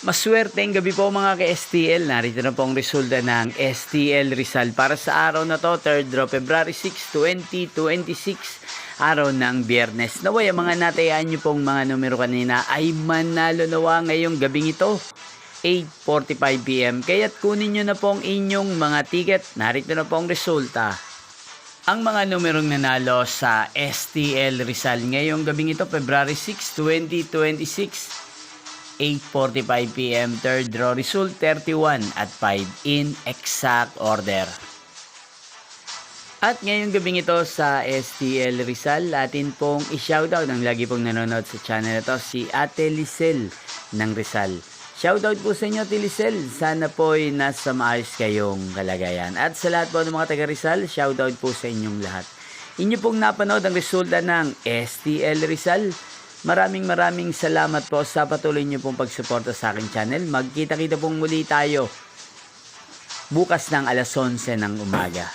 Maswerteng gabi po mga ka-STL. Narito na po ang resulta ng STL Rizal para sa araw na to, 3rd February 6, 2026, araw ng Biyernes. Naway ang mga natayaan nyo pong mga numero kanina ay manalo nawa ngayong gabing ito, 8:45 PM. Kaya't kunin nyo na po ang inyong mga ticket. Narito na po ang resulta. Ang mga numerong nanalo sa STL Rizal ngayong gabing ito, February 6, 2026, 8:45 PM, third draw result 31 at 5 in exact order. At ngayong gabing ito sa STL Rizal, atin pong i-shoutout ang lagi pong nanonood sa channel na to, si Ate Lisel ng Rizal. Shoutout po sa inyo, Ate Lisel. Sana po ay nasa maayos kayong kalagayan. At sa lahat po ng mga taga Rizal, shoutout po sa inyong lahat. Inyo pong napanood ang resulta ng STL Rizal. Maraming salamat po sa patuloy niyo pong pagsuporta sa aking channel. Magkita-kita pong muli tayo bukas ng alas 11 ng umaga.